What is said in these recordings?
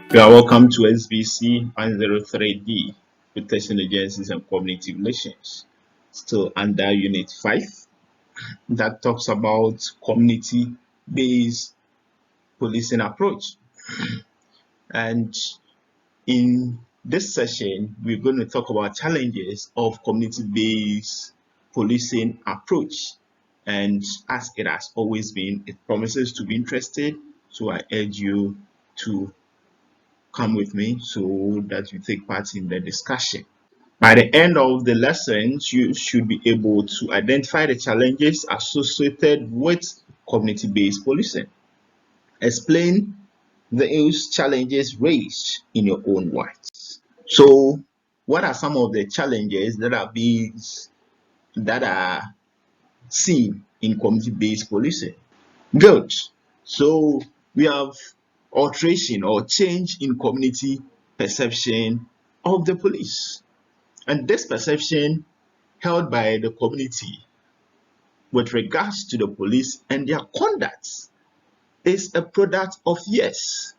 You are welcome to SBC 103D, Protection Agencies and Community Relations. Still under Unit 5, that talks about community-based policing approach. And in this session, we're going to talk about challenges of community-based policing approach. And as it has always been, it promises to be interesting. So I urge you to come with me so that you take part in the discussion. By the end of the lessons, you should be able to identify the challenges associated with community-based policing. Explain those challenges raised in your own words. So, what are some of the challenges that are seen in community-based policing? Good. So we have alteration or change in community perception of the police. And this perception held by the community with regards to the police and their conduct is a product of years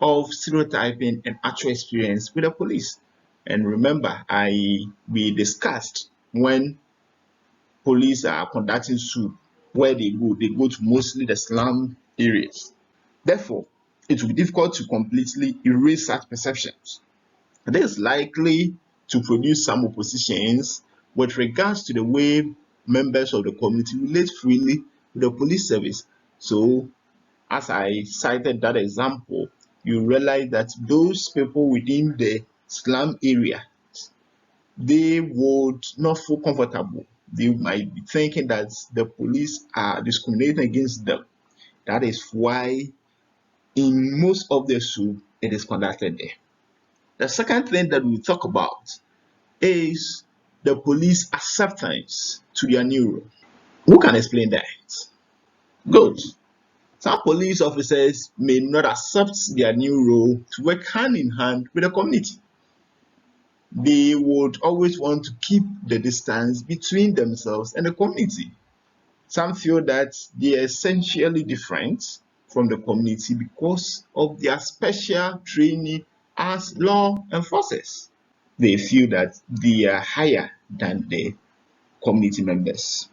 of stereotyping and actual experience with the police. And remember, we discussed when police are conducting swoop, where they go to mostly the slum areas. Therefore, it will be difficult to completely erase such perceptions. This is likely to produce some oppositions with regards to the way members of the community relate freely with the police service. So, as I cited that example, you realize that those people within the slum area, they would not feel comfortable. They might be thinking that the police are discriminating against them. That is why in most of the zoo, it is conducted there. The second thing that we talk about is the police acceptance to their new role. Who can explain that? Good. Some police officers may not accept their new role to work hand in hand with the community. They would always want to keep the distance between themselves and the community. Some feel that they are essentially different from the community because of their special training as law enforcers. They feel that they are higher than the community members.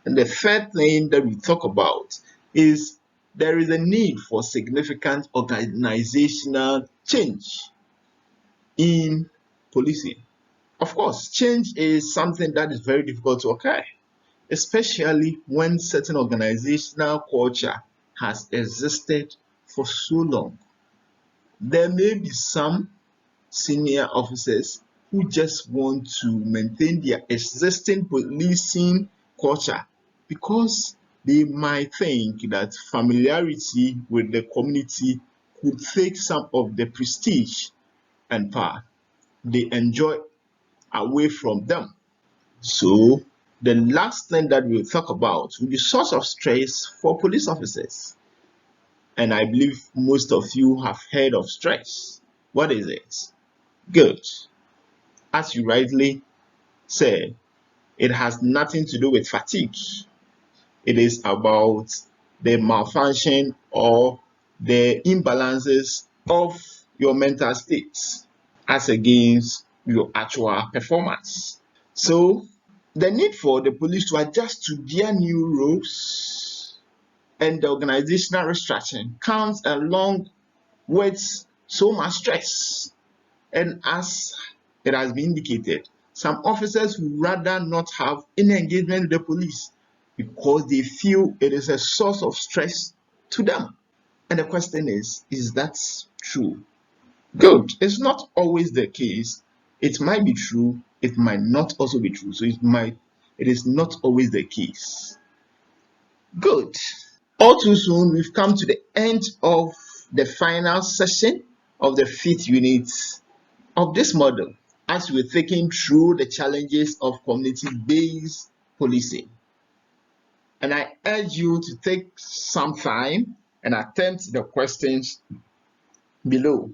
And the third thing that we talk about is there is a need for significant organizational change in policing. Of course, change is something that is very difficult to occur, especially when certain organizational culture has existed for so long. There may be some senior officers who just want to maintain their existing policing culture because they might think that familiarity with the community could take some of the prestige and power they enjoy away from them. So, the last thing that we'll talk about will be source of stress for police officers. And I believe most of you have heard of stress. What is it? Good. As you rightly said, it has nothing to do with fatigue. It is about the malfunction or the imbalances of your mental states as against your actual performance. So, the need for the police to adjust to their new roles and the organizational restructuring comes along with so much stress. And as it has been indicated, some officers would rather not have any engagement with the police because they feel it is a source of stress to them. And the question is that true? Good. It's not always the case. It might be true, it might not also be true. So it is not always the case. Good. All too soon, we've come to the end of the final session of the fifth unit of this model as we're thinking through the challenges of community-based policing. And I urge you to take some time and attempt the questions below,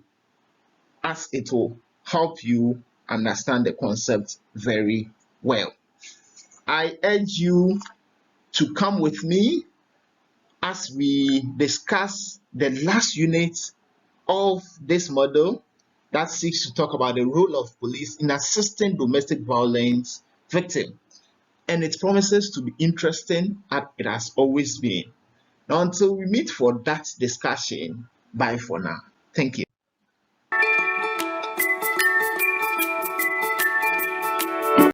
as it will help you understand the concept very well. I urge you to come with me as we discuss the last unit of this model that seeks to talk about the role of police in assisting domestic violence victims. And it promises to be interesting as it has always been. Now, until we meet for that discussion, bye for now. Thank you.